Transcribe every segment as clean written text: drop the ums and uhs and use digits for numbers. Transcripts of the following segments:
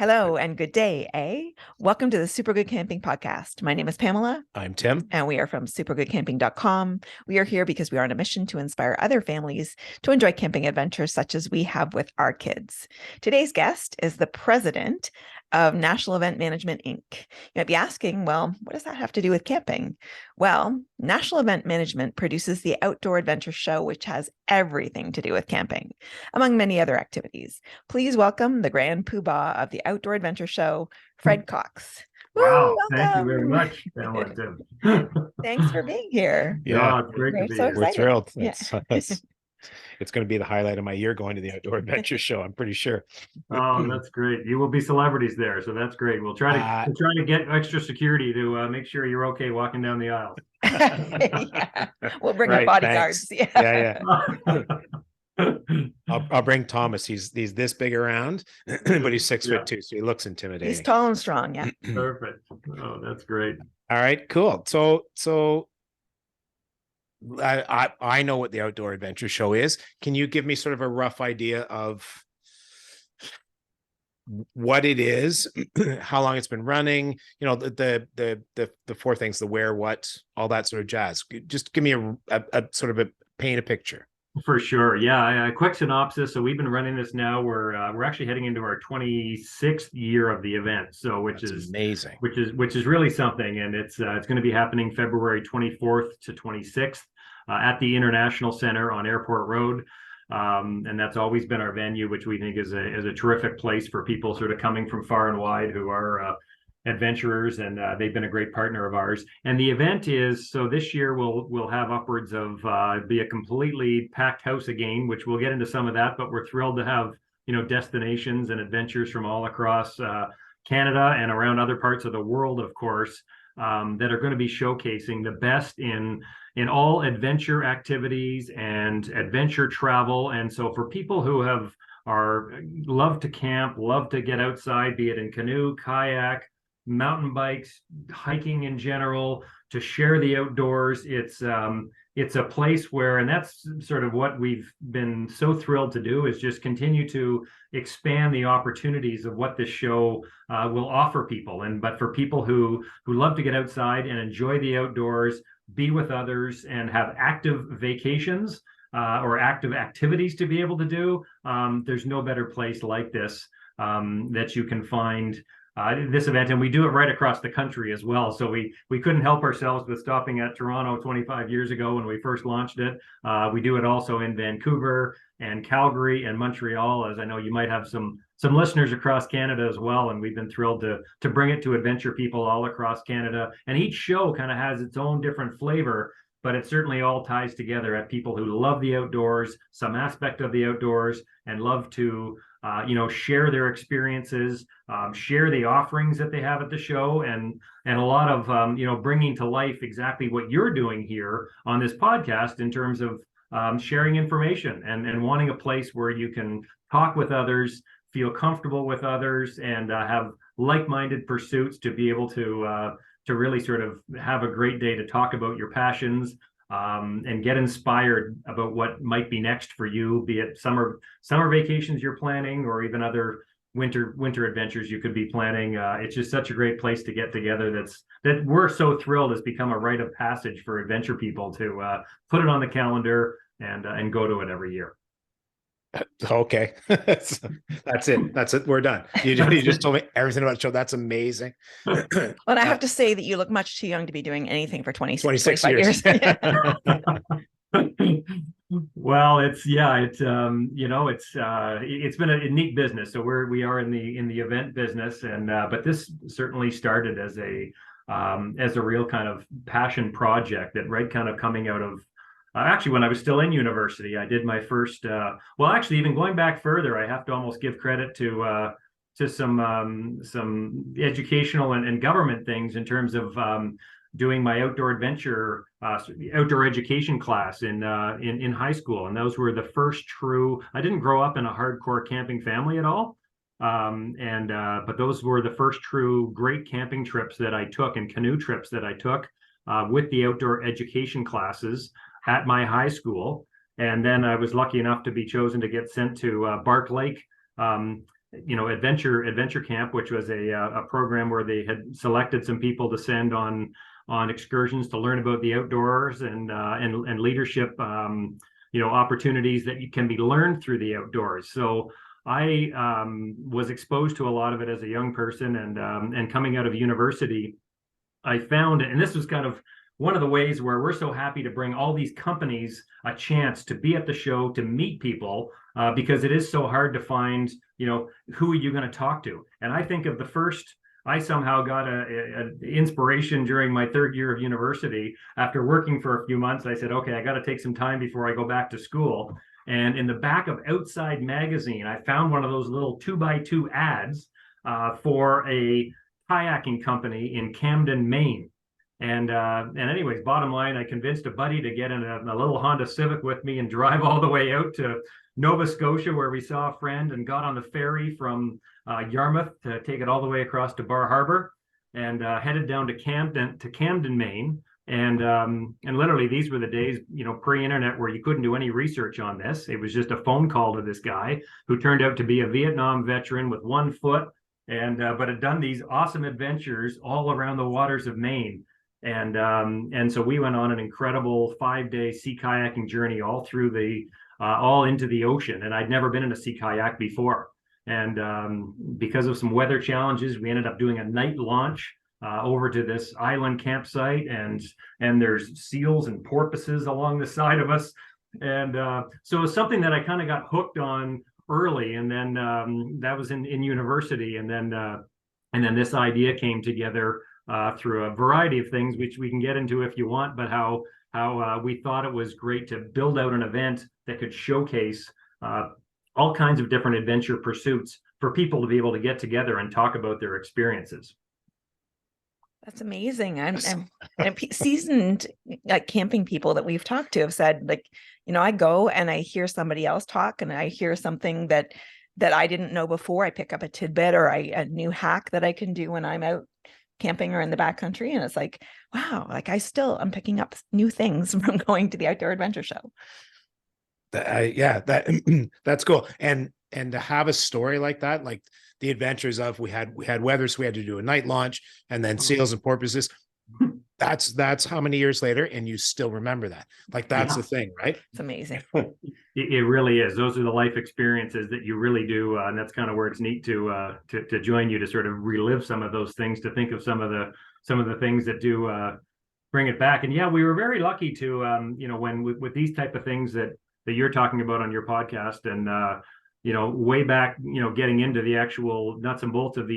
Hello and good day, eh? Welcome to the Super Good Camping Podcast. My name is Pamela. I'm Tim. And we are from supergoodcamping.com. We are here because we are on a mission to inspire other families to enjoy camping adventures such as we have with our kids. Today's guest is the president of National Event Management, Inc. You might be asking, well, what does that have to do with camping? Well, National Event Management produces the Outdoor Adventure Show, which has everything to do with camping, among many other activities. Please welcome the grand poobah of the Outdoor Adventure Show, Fred Cox. Wow, thank you very much, Pamela. Thanks for being here. Yeah, it's great to be here. We're thrilled. Yeah. It's going to be the highlight of my year going to the Outdoor Adventure Show, I'm pretty sure. Oh, that's great. You will be celebrities there, so that's great. We'll try to get extra security to make sure you're okay walking down the aisle. Yeah. We'll bring up bodyguards. Yeah. I'll bring Thomas. He's this big around, but he's 6'2", so he looks intimidating. He's tall and strong. Yeah. Perfect. Oh, that's great. All right, cool. So I know what the Outdoor Adventure Show is. Can you give me sort of a rough idea of what it is, how long it's been running? You know, the four things: the where, what, all that sort of jazz. Just give me a sort of paint a picture. For sure. Yeah. A quick synopsis. So we've been running this now. We're actually heading into our 26th year of the event. So which is amazing. Which is really something. And it's going to be happening February 24th to 26th at the International Center on Airport Road. And that's always been our venue, which we think is a terrific place for people sort of coming from far and wide who are adventurers, and they've been a great partner of ours. And the event is, so this year we'll have upwards of be a completely packed house again, which we'll get into some of that, but we're thrilled to have, destinations and adventures from all across Canada and around other parts of the world, of course, that are going to be showcasing the best in all adventure activities and adventure travel. And so for people who love to camp, love to get outside, be it in canoe, kayak, mountain bikes, hiking in general, to share the outdoors. It's a place where, and that's sort of what we've been so thrilled to do, is just continue to expand the opportunities of what this show will offer people. But for people who love to get outside and enjoy the outdoors, be with others, and have active vacations or active activities to be able to do, there's no better place like this that you can find this event. And we do it right across the country as well. So we couldn't help ourselves with stopping at Toronto 25 years ago when we first launched it. We do it also in Vancouver and Calgary and Montreal, as I know you might have some listeners across Canada as well. And we've been thrilled to bring it to adventure people all across Canada. And each show kind of has its own different flavor, but it certainly all ties together at people who love the outdoors, some aspect of the outdoors, and love to share their experiences, share the offerings that they have at the show, and a lot of bringing to life exactly what you're doing here on this podcast in terms of sharing information and wanting a place where you can talk with others, feel comfortable with others, and have like-minded pursuits to be able to really sort of have a great day to talk about your passions, and get inspired about what might be next for you, be it summer vacations you're planning, or even other winter adventures you could be planning. It's just such a great place to get together. That we're so thrilled has become a rite of passage for adventure people to put it on the calendar and go to it every year. Okay. That's it. We're done. You just told me everything about the show. That's amazing. Well, and I have to say that you look much too young to be doing anything for 26 years. Well, it's been a neat business. So we are in the event business, and but this certainly started as a real kind of passion project that kind of coming out of actually when I was still in university. I did my first even going back further, I have to almost give credit to some educational and government things in terms of doing my outdoor adventure outdoor education class in high school. And those were the first true, I didn't grow up in a hardcore camping family at all. But those were the first true great camping trips that I took, and canoe trips that I took with the outdoor education classes at my high school. And then I was lucky enough to be chosen to get sent to Bark Lake adventure camp, which was a program where they had selected some people to send on excursions to learn about the outdoors and leadership, opportunities that can be learned through the outdoors. So I was exposed to a lot of it as a young person, and coming out of university, I found, and this was kind of one of the ways where we're so happy to bring all these companies a chance to be at the show, to meet people, because it is so hard to find, who are you going to talk to? And I think of the first, I somehow got a inspiration during my third year of university. After working for a few months, I said, okay, I got to take some time before I go back to school. And in the back of Outside Magazine, I found one of those little 2x2 ads for a kayaking company in Camden, Maine. And anyways, bottom line, I convinced a buddy to get in a little Honda Civic with me and drive all the way out to Nova Scotia, where we saw a friend, and got on the ferry from Yarmouth to take it all the way across to Bar Harbor, and headed down to Camden, Maine. And literally, these were the days, pre-internet, where you couldn't do any research on this. It was just a phone call to this guy who turned out to be a Vietnam veteran with one foot, and but had done these awesome adventures all around the waters of Maine. And so we went on an incredible 5-day sea kayaking journey all through all into the ocean. And I'd never been in a sea kayak before. And because of some weather challenges, we ended up doing a night launch over to this island campsite, and there's seals and porpoises along the side of us. And so it was something that I kind of got hooked on early. And then that was in university. And then this idea came together through a variety of things, which we can get into if you want, but how we thought it was great to build out an event that could showcase all kinds of different adventure pursuits for people to be able to get together and talk about their experiences. That's amazing. And seasoned camping people that we've talked to have said, I go and I hear somebody else talk, and I hear something that I didn't know before. I pick up a tidbit or a new hack that I can do when I'm out camping or in the backcountry, and it's like, wow, I'm picking up new things from going to the Outdoor Adventure Show. That's cool. And to have a story like that, like the adventures of we had weather, so we had to do a night launch, and then seals and porpoises. That's how many years later, and you still remember that. Like, that's the thing, right? It's amazing. It really is. Those are the life experiences that you really do, and that's kind of where it's neat to join you, to sort of relive some of those things, to think of some of the things that do bring it back. And yeah, we were very lucky to when with these type of things that you're talking about on your podcast, and way back, getting into the actual nuts and bolts of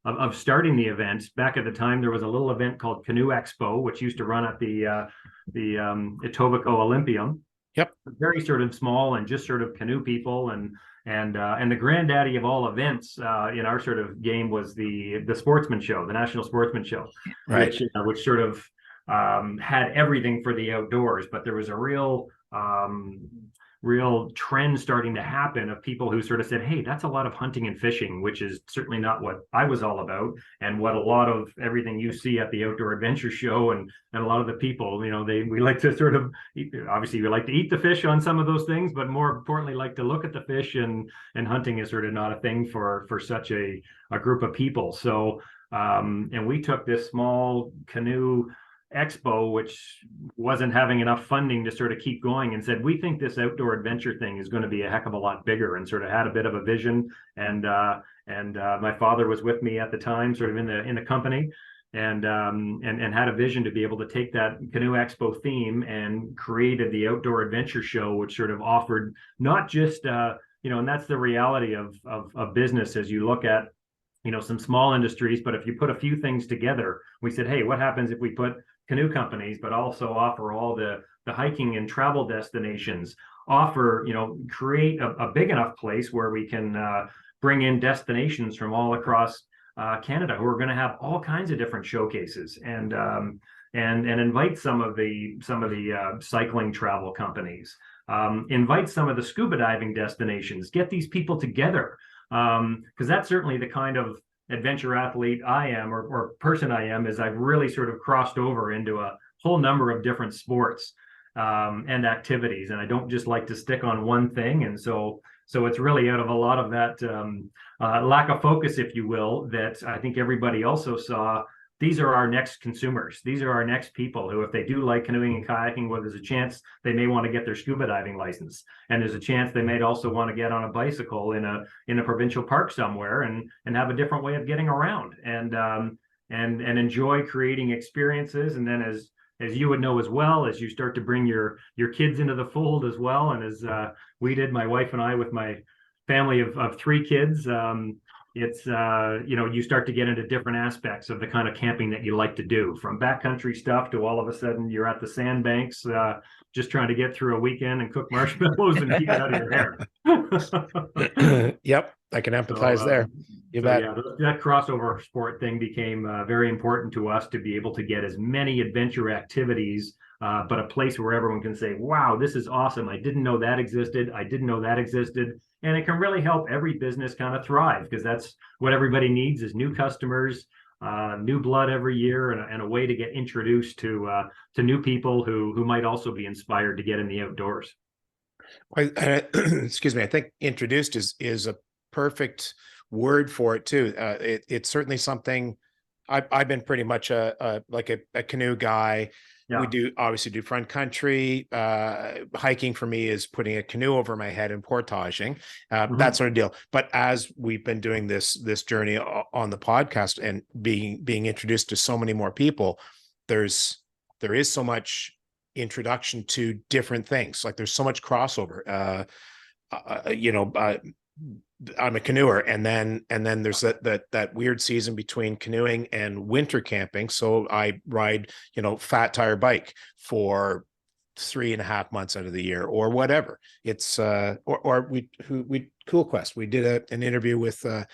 of starting the event. Back at the time, there was a little event called Canoe Expo, which used to run at the Etobicoke Olympium. Yep. Very sort of small, and just sort of canoe people, and the granddaddy of all events in our sort of game was the Sportsman Show, the National Sportsman Show, right? Which sort of had everything for the outdoors, but there was a real trend starting to happen of people who sort of said, hey, that's a lot of hunting and fishing, which is certainly not what I was all about, and what a lot of everything you see at the Outdoor Adventure Show, and a lot of the people, we like to sort of, obviously we like to eat the fish on some of those things, but more importantly, like to look at the fish, and hunting is sort of not a thing for such a group of people. So and we took this small canoe expo, which wasn't having enough funding to sort of keep going, and said, we think this outdoor adventure thing is going to be a heck of a lot bigger, and sort of had a bit of a vision. And my father was with me at the time, sort of in the company, and had a vision to be able to take that canoe expo theme and created the Outdoor Adventure Show, which sort of offered not just and that's the reality of business as you look at some small industries, but if you put a few things together, we said, hey, what happens if we put canoe companies, but also offer all the hiking and travel destinations, create a big enough place where we can bring in destinations from all across Canada who are going to have all kinds of different showcases, and invite some of the cycling travel companies, invite some of the scuba diving destinations, get these people together, because that's certainly the kind of adventure athlete I am, or person I am, is I've really sort of crossed over into a whole number of different sports and activities, and I don't just like to stick on one thing. And so So it's really out of a lot of that lack of focus, if you will, that I think everybody also saw. These are our next consumers. These are our next people who, if they do like canoeing and kayaking, well, there's a chance they may want to get their scuba diving license, and there's a chance they may also want to get on a bicycle in a provincial park somewhere and have a different way of getting around and enjoy creating experiences. And then as you would know as well, as you start to bring your kids into the fold as well, and as we did, my wife and I, with my family of 3 kids, it's you start to get into different aspects of the kind of camping that you like to do, from backcountry stuff to all of a sudden you're at the sandbanks just trying to get through a weekend and cook marshmallows and keep it out of your hair. Yep, I can empathize there. You bet. Yeah, that crossover sport thing became very important to us, to be able to get as many adventure activities, but a place where everyone can say, wow, this is awesome. I didn't know that existed. I didn't know that existed. And it can really help every business kind of thrive, because that's what everybody needs, is new customers, new blood every year, and a way to get introduced to new people who might also be inspired to get in the outdoors. Excuse me. I think introduced is a perfect word for it too. It's certainly something. I've been pretty much a canoe guy. Yeah. We obviously do front country. Hiking for me is putting a canoe over my head and portaging, that sort of deal. But as we've been doing this journey on the podcast and being introduced to so many more people, there is so much introduction to different things. Like there's so much crossover. I'm a canoeer, and then there's that weird season between canoeing and winter camping. So I ride, fat tire bike for 3.5 months out of the year or whatever. It's Cool Quest. We did an interview with a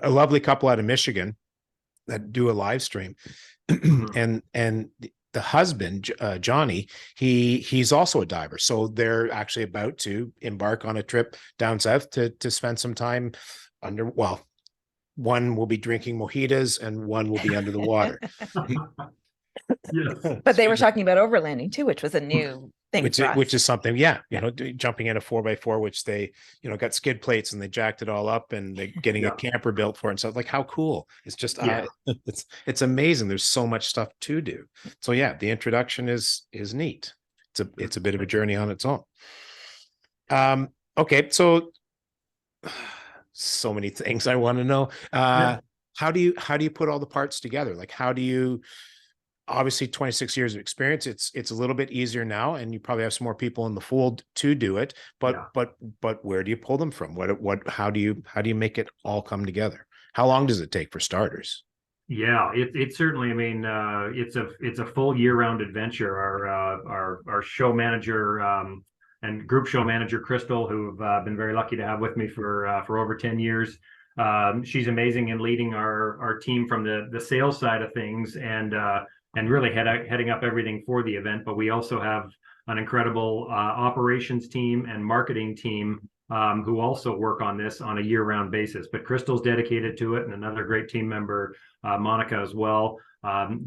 lovely couple out of Michigan that do a live stream, and the husband, Johnny, he's also a diver. So they're actually about to embark on a trip down south to spend some time one will be drinking mojitos and one will be under the water. Yes. But they were talking about overlanding too, which was a new thing, which is something, jumping in a 4x4, which they, got skid plates and they jacked it all up and they're getting a camper built for it. And so like, how cool. It's just, it's amazing. There's so much stuff to do. So yeah, the introduction is neat. It's a bit of a journey on its own. Okay. So many things I want to know. How do you put all the parts together? Like, how do you, obviously 26 years of experience, it's a little bit easier now, and you probably have some more people in the fold to do it, but where do you pull them from? How do you make it all come together? How long does it take for starters? Yeah, it certainly, I mean, it's a full year-round adventure. Our show manager and group show manager, Crystal, who have been very lucky to have with me for over 10 years. She's amazing in leading our team from the sales side of things, and really heading up everything for the event. But we also have an incredible operations team and marketing team who also work on this on a year-round basis. But Crystal's dedicated to it, and another great team member, Monica, as well.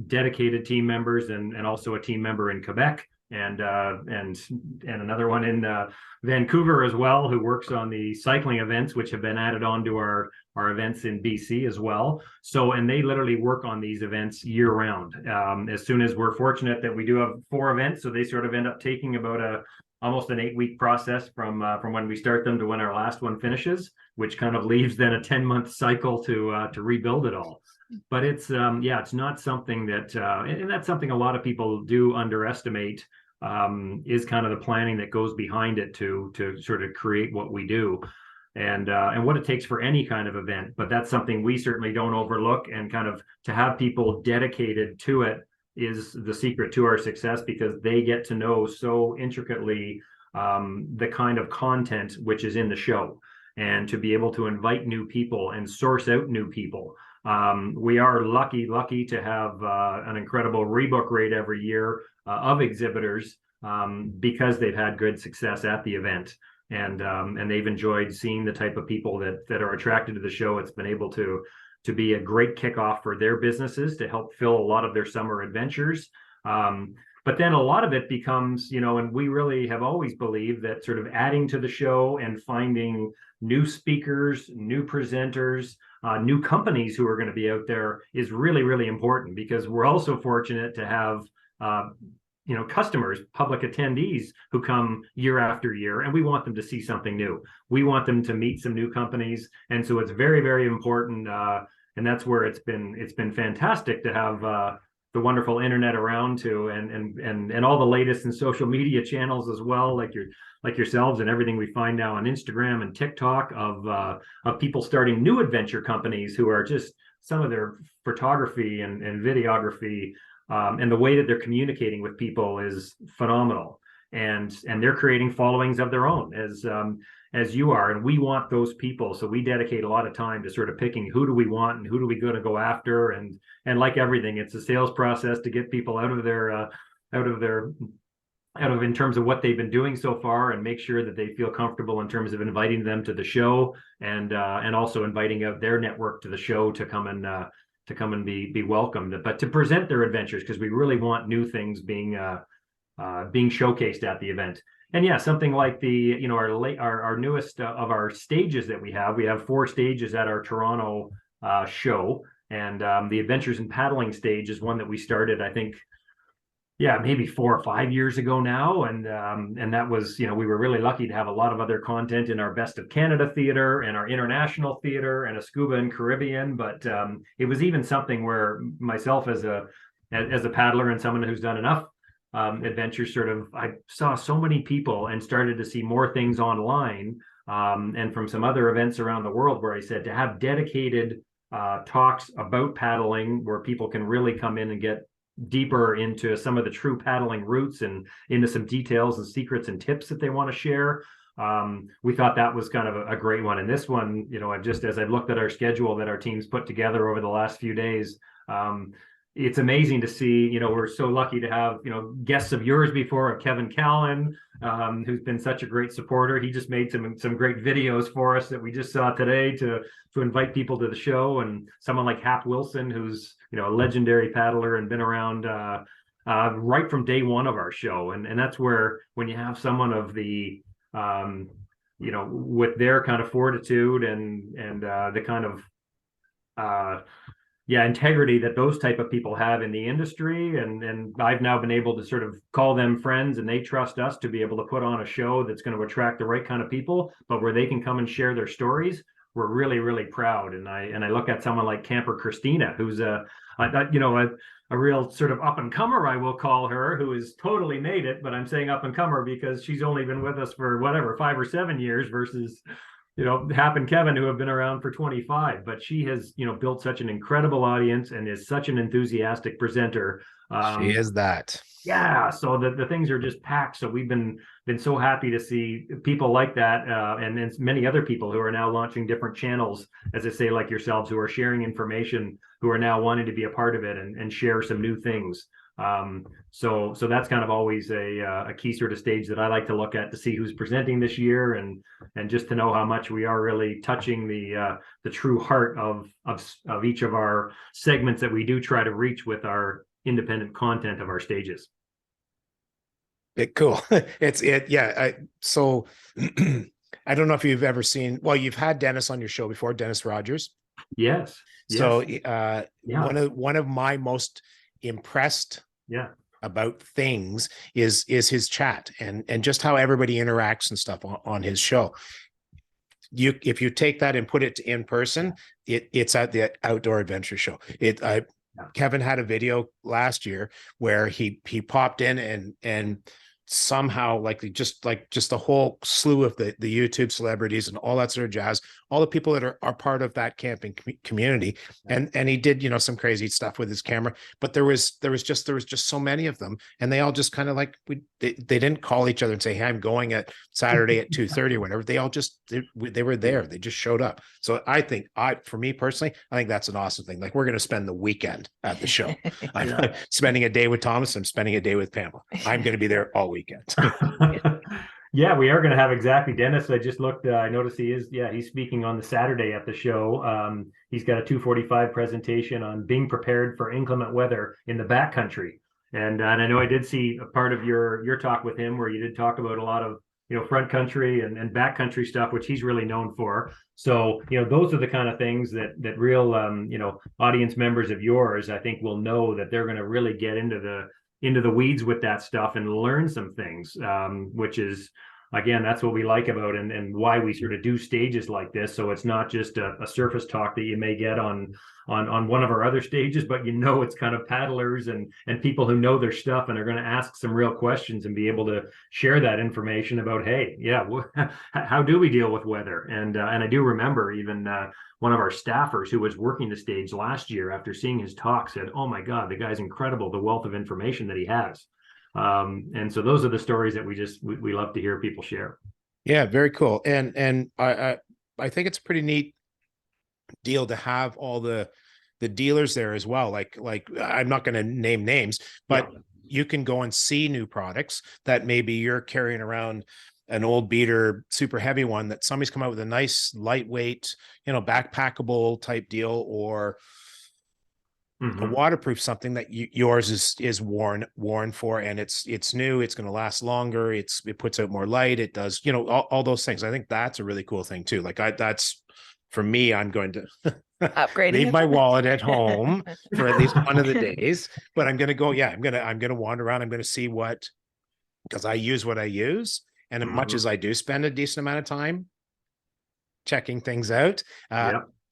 Dedicated team members, and also a team member in Quebec, and another one in Vancouver as well, who works on the cycling events, which have been added on to our events in BC as well. So, and they literally work on these events year round. As soon as we're fortunate that we do have 4 events, so they sort of end up taking about almost an 8-week process from when we start them to when our last one finishes, which kind of leaves then a 10-month cycle to rebuild it all. But it's it's not something that and that's something a lot of people do underestimate, is kind of the planning that goes behind it to sort of create what we do, and what it takes for any kind of event. But that's something we certainly don't overlook, and kind of to have people dedicated to it is the secret to our success, because they get to know so intricately the kind of content which is in the show, and to be able to invite new people and source out new people. We are lucky to have an incredible rebook rate every year of exhibitors, because they've had good success at the event, and they've enjoyed seeing the type of people that are attracted to the show. It's been able to be a great kickoff for their businesses to help fill a lot of their summer adventures. But then a lot of it becomes, and we really have always believed that sort of adding to the show and finding new speakers, new presenters, new companies who are going to be out there is really, really important, because we're also fortunate to have customers, public attendees who come year after year, and we want them to see something new. We want them to meet some new companies, and so it's very, very important. And that's where it's been fantastic to have the wonderful internet around too, and all the latest in social media channels as well, like yourselves, and everything we find now on Instagram and TikTok of people starting new adventure companies who are just, some of their photography and videography. And the way that they're communicating with people is phenomenal, and they're creating followings of their own as you are, and we want those people. So we dedicate a lot of time to sort of picking who do we want and who do we go to go after, and like everything, it's a sales process to get people out of in terms of what they've been doing so far, and make sure that they feel comfortable in terms of inviting them to the show, and also inviting out their network to the show to come and be welcomed, but to present their adventures, because we really want new things being showcased at the event. And yeah, something like the our newest of our stages that we have 4 stages at our Toronto show, and the Adventures in Paddling stage is one that we started, I think, maybe 4 or 5 years ago now, and that was, we were really lucky to have a lot of other content in our Best of Canada theater and our international theater and a scuba and Caribbean, but it was even something where myself as a paddler and someone who's done enough adventures, I saw so many people and started to see more things online and from some other events around the world, where I said to have dedicated talks about paddling, where people can really come in and get deeper into some of the true paddling routes and into some details and secrets and tips that they want to share. We thought that was kind of a great one. And this one, as I've looked at our schedule that our teams put together over the last few days, it's amazing to see, we're so lucky to have, guests of yours before, of Kevin Callan, who's been such a great supporter. He just made some great videos for us that we just saw today to invite people to the show. And someone like Hap Wilson, who's, a legendary paddler and been around right from day one of our show. And that's where, when you have someone of the, with their kind of fortitude and the kind of, integrity that those type of people have in the industry, and I've now been able to sort of call them friends, and they trust us to be able to put on a show that's going to attract the right kind of people, but where they can come and share their stories. We're really, really proud. And I look at someone like Camper Christina, who's a real sort of up and comer, I will call her, who has totally made it, but I'm saying up and comer because she's only been with us for 5 or 7 years versus Hap and Kevin, who have been around for 25, but she has, built such an incredible audience and is such an enthusiastic presenter. She is that. Yeah. So the things are just packed. So we've been so happy to see people like that. And many other people who are now launching different channels, as I say, like yourselves, who are sharing information, who are now wanting to be a part of it and share some new things. So that's kind of always a key sort of stage that I like to look at to see who's presenting this year, and just to know how much we are really touching the true heart of each of our segments that we do try to reach with our independent content of our stages. Cool. So I don't know if you've ever seen, well, you've had Dennis on your show before, Dennis Rogers. Yes. So one of my most impressed about things is his chat and just how everybody interacts and stuff on his show. If you take that and put it in person, it's at the Outdoor Adventure Show. Kevin had a video last year where he popped in and somehow just a whole slew of the YouTube celebrities and all that sort of jazz, all the people that are part of that camping community, and he did some crazy stuff with his camera, but there was just so many of them, and they all just kind of they didn't call each other and say, hey, I'm going at Saturday at 2:30 or whatever. They all just they were there, they just showed up. So for me personally, I think that's an awesome thing. We're going to spend the weekend at the show. I'm spending a day with Thomas, I'm spending a day with Pamela. I'm going to be there all weekend. Yeah, we are going to have exactly. Dennis, I just looked, I noticed he's speaking on the Saturday at the show. He's got a 2:45 presentation on being prepared for inclement weather in the backcountry. And I know I did see a part of your talk with him where you did talk about a lot of, front country and backcountry stuff, which he's really known for. So, those are the kind of things that real, audience members of yours, I think, will know that they're going to really get into the weeds with that stuff and learn some things, which is, again, that's what we like about and why we sort of do stages like this. So it's not just a surface talk that you may get on one of our other stages, but it's kind of paddlers and people who know their stuff and are going to ask some real questions and be able to share that information about, hey, yeah, how do we deal with weather? And I do remember even one of our staffers who was working the stage last year, after seeing his talk, said, "Oh my God, the guy's incredible, the wealth of information that he has." And so those are the stories that we love to hear people share. Yeah, very cool. And I think it's a pretty neat deal to have all the dealers there as well. Like I'm not going to name names, but you can go and see new products that maybe you're carrying around an old beater, super heavy one, that somebody's come out with a nice lightweight, backpackable type deal, or a waterproof something that yours is worn for, and it's new, it's going to last longer, it puts out more light, it does, all those things. I think that's a really cool thing too. Like that's, for me, I'm going to upgrading leave my wallet at home for at least one of the days, but I'm going to go, I'm going to wander around. I'm going to see because I use what I use. And as much as I do spend a decent amount of time checking things out,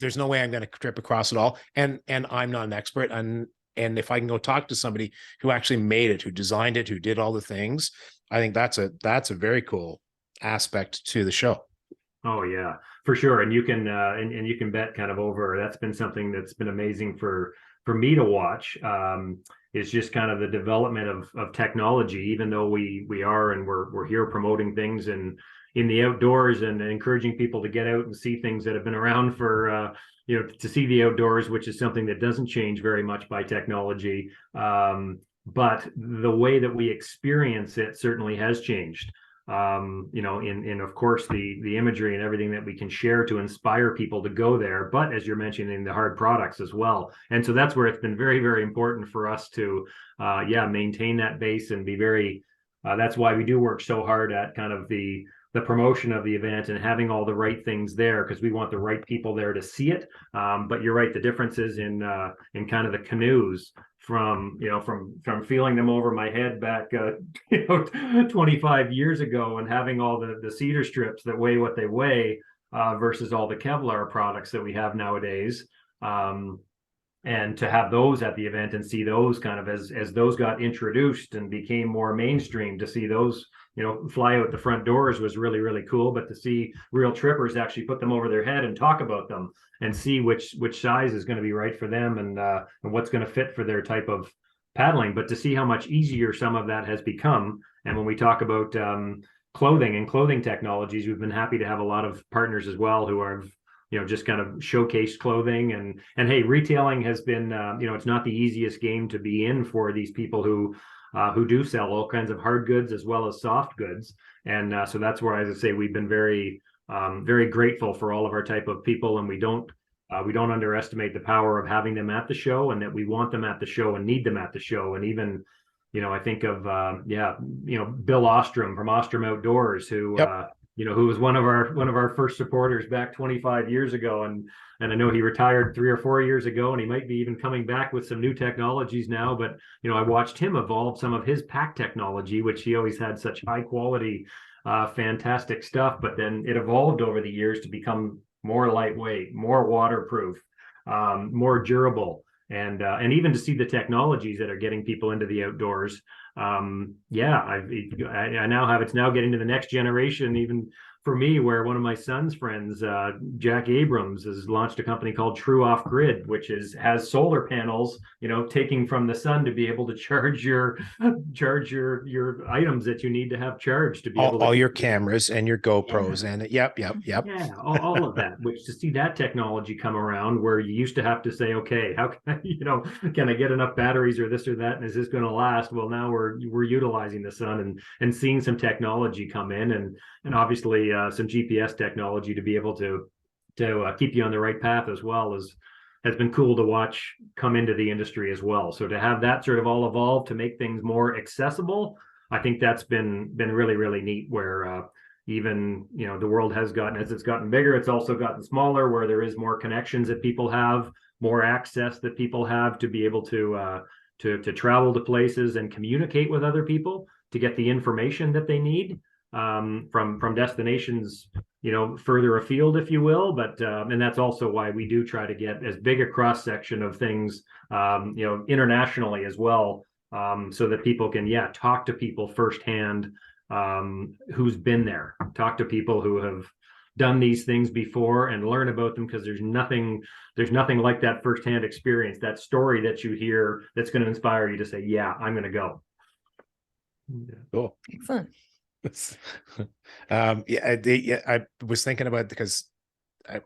there's no way I'm going to trip across it all. And I'm not an expert. And if I can go talk to somebody who actually made it, who designed it, who did all the things, I think that's a very cool aspect to the show. Oh yeah, for sure. And you can and you can bet kind of over. That's been something that's been amazing for me to watch. Is just kind of the development of technology. Even though we are and we're here promoting things in the outdoors and encouraging people to get out and see things that have been around for to see the outdoors, which is something that doesn't change very much by technology. But the way that we experience it certainly has changed. In of course the imagery and everything that we can share to inspire people to go there, but as you're mentioning, the hard products as well. And so that's where it's been very, very important for us to maintain that base and be very that's why we do work so hard at kind of the promotion of the event and having all the right things there, because we want the right people there to see it. But you're right, the differences in kind of the canoes from feeling them over my head back 25 years ago and having all the cedar strips that weigh what they weigh versus all the Kevlar products that we have nowadays. And to have those at the event and see those kind of as those got introduced and became more mainstream, to see those fly out the front doors was really, really cool. But to see real trippers actually put them over their head and talk about them and see which size is going to be right for them and what's going to fit for their type of paddling, but to see how much easier some of that has become. And when we talk about clothing and clothing technologies, we've been happy to have a lot of partners as well who are just kind of showcased clothing and hey, retailing has been it's not the easiest game to be in for these people who do sell all kinds of hard goods as well as soft goods. And so that's where, as I say, we've been very, very grateful for all of our type of people. And we don't underestimate the power of having them at the show, and that we want them at the show and need them at the show. And even, I think of, Bill Ostrom from Ostrom Outdoors, who, who was one of our first supporters back 25 years ago. And I know he retired 3 or 4 years ago, and he might be even coming back with some new technologies now. But, I watched him evolve some of his pack technology, which he always had such high quality, fantastic stuff. But then it evolved over the years to become more lightweight, more waterproof, more durable. And even to see the technologies that are getting people into the outdoors. I now have, it's now getting to the next generation, even for me, where one of my son's friends, Jack Abrams, has launched a company called True Off Grid, which has solar panels, taking from the sun to be able to charge your items that you need to have charged to be able to all your cameras and your GoPros and yep. Yeah, all of that. Which, to see that technology come around, where you used to have to say, okay, how can can I get enough batteries or this or that, and is this going to last? Well, now we're utilizing the sun and seeing some technology come in, and obviously some GPS technology to be able to keep you on the right path, as well as has been cool to watch come into the industry as well. So to have that sort of all evolve to make things more accessible, I think that's been really, really neat, where even, you know, the world has gotten, as it's gotten bigger, it's also gotten smaller, where there is more connections that people have, more access that people have to be able to travel to places and communicate with other people to get the information that they need from destinations, you know, further afield, if you will. But and that's also why we do try to get as big a cross section of things, you know, internationally as well, so that people can, talk to people firsthand, who's been there, talk to people who have done these things before and learn about them, because there's nothing like that firsthand experience, that story that you hear, that's going to inspire you to say, yeah, I'm going to go. Cool. Excellent. I was thinking about, because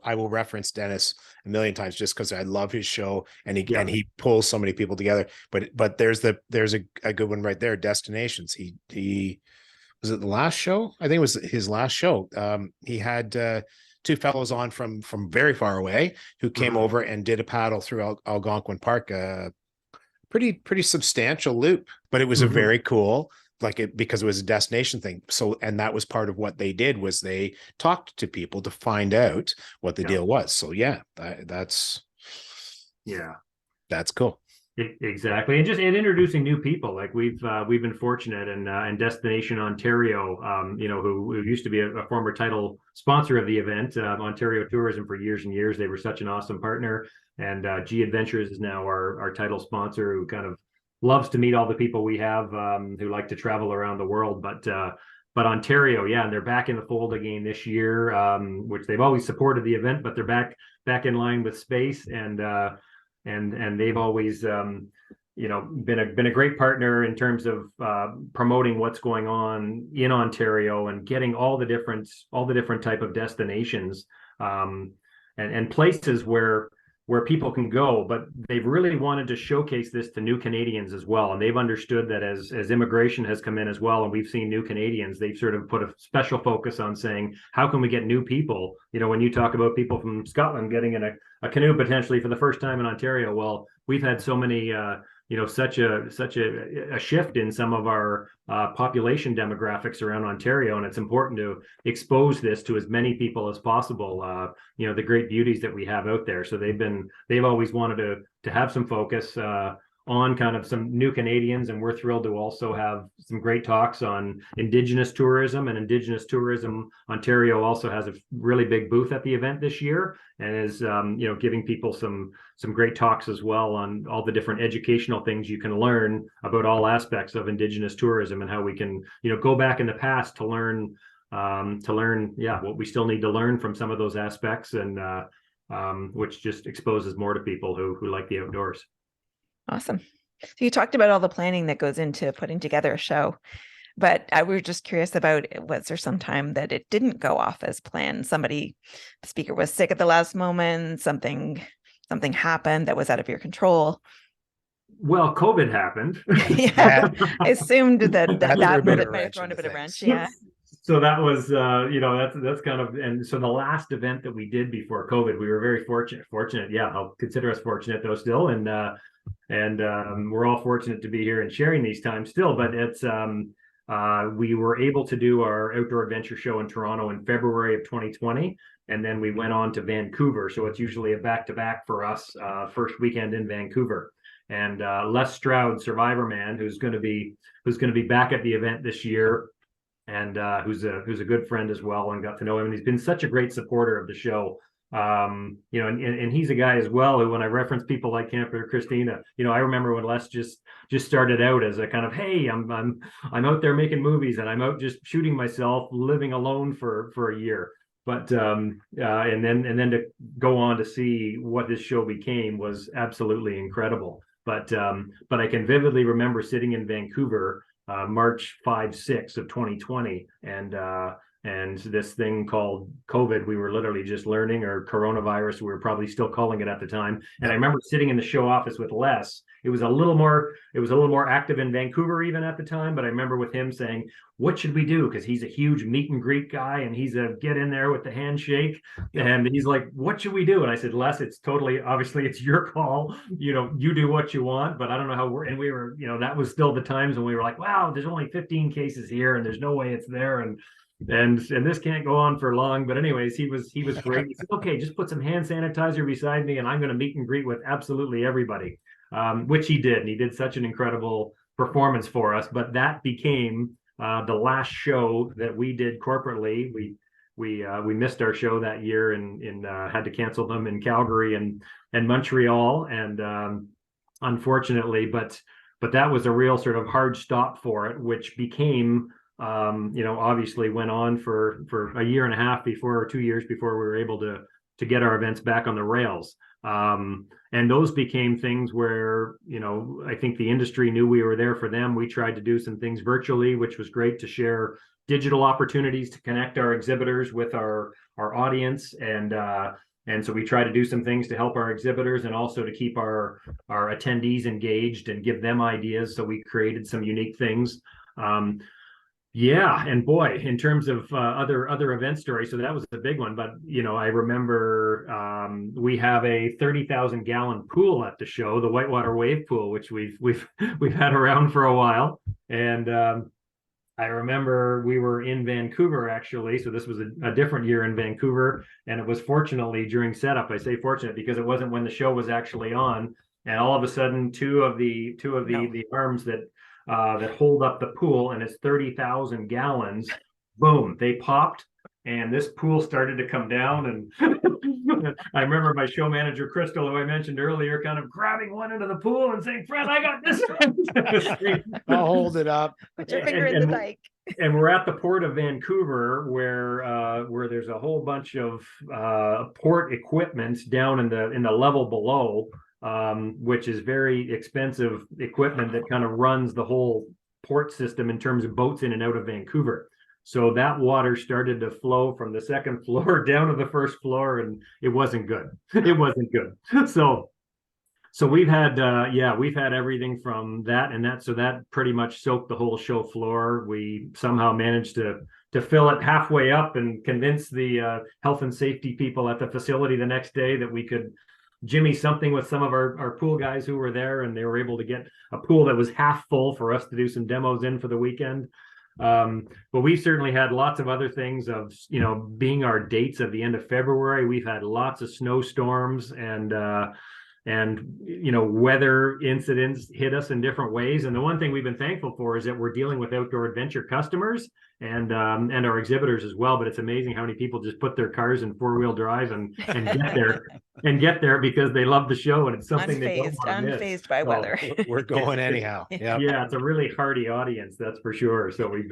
I will reference Dennis a million times just because I love his show, and he pulls so many people together. But there's a good one right there. Destinations. He was it the last show? I think it was his last show. He had two fellows on from very far away who came over and did a paddle through Algonquin Park, pretty substantial loop, but it was a very cool, because it was a destination thing. So, and that was part of what they did, was they talked to people to find out what the deal was. So that's cool. Exactly. And just introducing new people. Like we've been fortunate, and Destination Ontario, you know, who used to be a former title sponsor of the event, Ontario Tourism, for years and years. They were such an awesome partner. And G Adventures is now our title sponsor, who kind of loves to meet all the people we have, who like to travel around the world. But Ontario, and they're back in the fold again this year, which they've always supported the event, but they're back in line with space, and they've always, you know, been a great partner in terms of promoting what's going on in Ontario, and getting all the different type of destinations, and places where people can go. But they've really wanted to showcase this to new Canadians as well. And they've understood that as immigration has come in as well, and we've seen new Canadians, they've sort of put a special focus on saying, how can we get new people? You know, when you talk about people from Scotland getting in a canoe potentially for the first time in Ontario, well, we've had so many, you know, such a shift in some of our population demographics around Ontario, and it's important to expose this to as many people as possible. You know, the great beauties that we have out there. So they've always wanted to have some focus on kind of some new Canadians, and we're thrilled to also have some great talks on Indigenous tourism. And Indigenous Tourism Ontario also has a really big booth at the event this year, and is you know, giving people some great talks as well on all the different educational things you can learn about all aspects of Indigenous tourism, and how we can, you know, go back in the past to learn what we still need to learn from some of those aspects, and which just exposes more to people who like the outdoors. Awesome. So you talked about all the planning that goes into putting together a show, but I was just curious about, was there some time that it didn't go off as planned? The speaker was sick at the last moment, something happened that was out of your control? Well, COVID happened. Yeah, I assumed that That might have thrown thrown a bit of a wrench. Yeah. So that was, you know, that's kind of, and so the last event that we did before COVID, we were very fortunate. Yeah, I'll consider us fortunate though still, and we're all fortunate to be here and sharing these times still. But it's we were able to do our outdoor adventure show in Toronto in February of 2020, and then we went on to Vancouver. So it's usually a back-to-back for us, first weekend in Vancouver. And Les Stroud, Survivor Man, who's going to be back at the event this year, and who's a good friend as well, and got to know him. And he's been such a great supporter of the show. You know, and he's a guy as well who, when I reference people like Camper Christina, you know, I remember when Les just started out as a kind of, hey, I'm out there making movies, and I'm out just shooting myself, living alone for a year. But and then to go on to see what this show became was absolutely incredible. But I can vividly remember sitting in Vancouver, March 5-6 of 2020, And this thing called COVID, we were literally just learning, or coronavirus, we were probably still calling it at the time. And I remember sitting in the show office with Les. It was a little more active in Vancouver even at the time, but I remember with him saying, what should we do? Because he's a huge meet and greet guy, and he's a get in there with the handshake. And he's like, what should we do? And I said, Les, it's totally, obviously it's your call. You do what you want, but I don't know how and we were, that was still the times when we were like, wow, there's only 15 cases here and there's no way it's there. And this can't go on for long. But anyways, he was great. He said, okay, just put some hand sanitizer beside me and I'm going to meet and greet with absolutely everybody, which he did. And he did such an incredible performance for us. But that became the last show that we did corporately. We missed our show that year and had to cancel them in Calgary and Montreal. And unfortunately, but that was a real sort of hard stop for it, which became obviously went on for a year and a half or 2 years before we were able to get our events back on the rails. And those became things where, I think the industry knew we were there for them. We tried to do some things virtually, which was great, to share digital opportunities to connect our exhibitors with our audience. And so we try to do some things to help our exhibitors and also to keep our attendees engaged and give them ideas. So we created some unique things. Yeah, and boy, in terms of other event stories, so that was the big one. But I remember we have a 30,000 gallon pool at the show, the Whitewater Wave Pool, which we've had around for a while. And I remember we were in Vancouver, actually. So this was a different year in Vancouver, and it was fortunately during setup. I say fortunate because it wasn't when the show was actually on. And all of a sudden, two of the arms that hold up the pool, and it's 30,000 gallons. Boom, they popped, and this pool started to come down. And I remember my show manager, Crystal, who I mentioned earlier, kind of grabbing one into the pool and saying, Fred, I got this one. I'll hold it up. Put your finger in the dike. And we're at the port of Vancouver, where there's a whole bunch of port equipment down in the level below, which is very expensive equipment that kind of runs the whole port system in terms of boats in and out of Vancouver. So that water started to flow from the second floor down to the first floor, and it wasn't good. It wasn't good. So we've had everything from that and that. So that pretty much soaked the whole show floor. We somehow managed to fill it halfway up and convince the health and safety people at the facility the next day that we could jimmy something with some of our pool guys who were there, and they were able to get a pool that was half full for us to do some demos in for the weekend. But we certainly had lots of other things of, being our dates at the end of February. We've had lots of snowstorms and weather incidents hit us in different ways. And the one thing we've been thankful for is that we're dealing with outdoor adventure customers and our exhibitors as well. But it's amazing how many people just put their cars in 4-wheel drive and get there because they love the show, and it's something they don't want to miss. Unfazed by weather. We're going anyhow. Yeah, it's a really hardy audience, that's for sure. So we've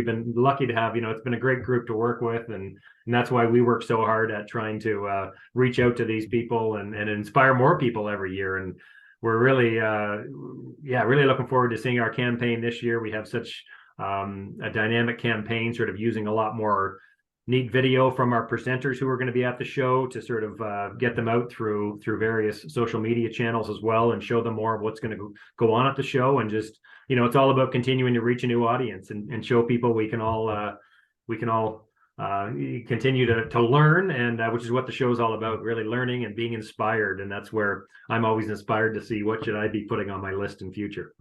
been lucky to have, it's been a great group to work with, and that's why we work so hard at trying to reach out to these people and inspire more people every year. And we're really really looking forward to seeing our campaign this year. We have such a dynamic campaign, sort of using a lot more neat video from our presenters who are going to be at the show to sort of get them out through various social media channels as well, and show them more of what's going to go on at the show. And just, it's all about continuing to reach a new audience and show people we can all continue to learn, and which is what the show is all about, really learning and being inspired. And that's where I'm always inspired to see what should I be putting on my list in future.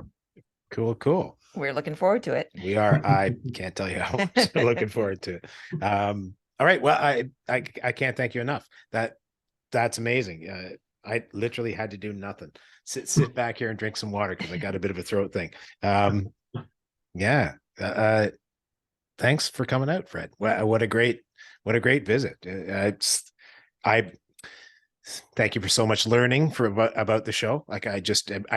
Cool. We're looking forward to it. We are. I can't tell you how much I'm looking forward to it. All right. Well, I can't thank you enough. That's amazing. I literally had to do nothing. Sit back here and drink some water because I got a bit of a throat thing. Thanks for coming out, Fred. What a great visit. I thank you for so much learning about the show. Like I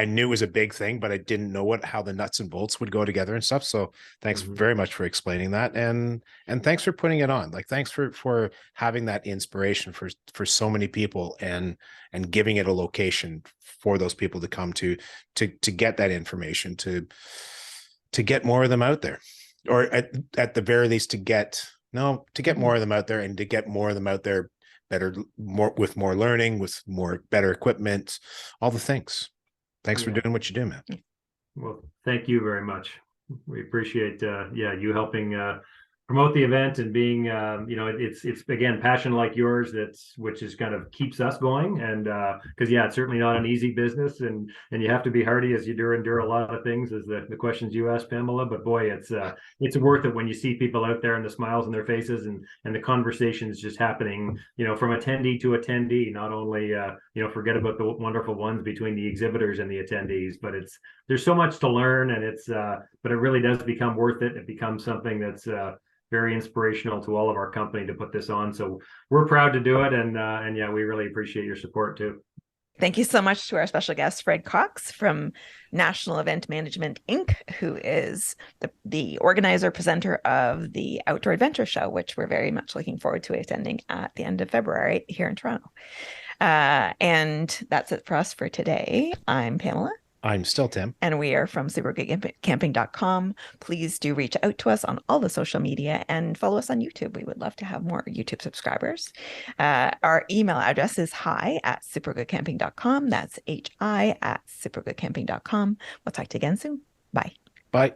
knew it was a big thing, but I didn't know how the nuts and bolts would go together and stuff. So thanks very much for explaining that. And thanks for putting it on. Like, thanks for having that inspiration for so many people and giving it a location for those people to come to get that information, to get more of them out there, or at the very least to get No, to get more of them out there, and to get more of them out there better, more learning, with more better equipment, all the things. Thanks for doing what you do, man. Well, thank you very much. We appreciate you helping promote the event, and being it's again passion like yours which is kind of keeps us going. And because it's certainly not an easy business, and you have to be hardy as you endure a lot of things, as the questions you asked, Pamela. But boy, it's worth it when you see people out there and the smiles on their faces, and the conversations just happening, from attendee to attendee. Not only forget about the wonderful ones between the exhibitors and the attendees, but there's so much to learn, and but it really does become worth it. It becomes something that's very inspirational to all of our company to put this on. So we're proud to do it. And we really appreciate your support too. Thank you so much to our special guest, Fred Cox from National Event Management, Inc., who is the organizer, presenter of the Outdoor Adventure Show, which we're very much looking forward to attending at the end of February here in Toronto. And that's it for us for today. I'm Pamela. I'm still Tim. And we are from supergoodcamping.com. Please do reach out to us on all the social media and follow us on YouTube. We would love to have more YouTube subscribers. Our email address is hi@supergoodcamping.com. That's hi@supergoodcamping.com. We'll talk to you again soon. Bye. Bye.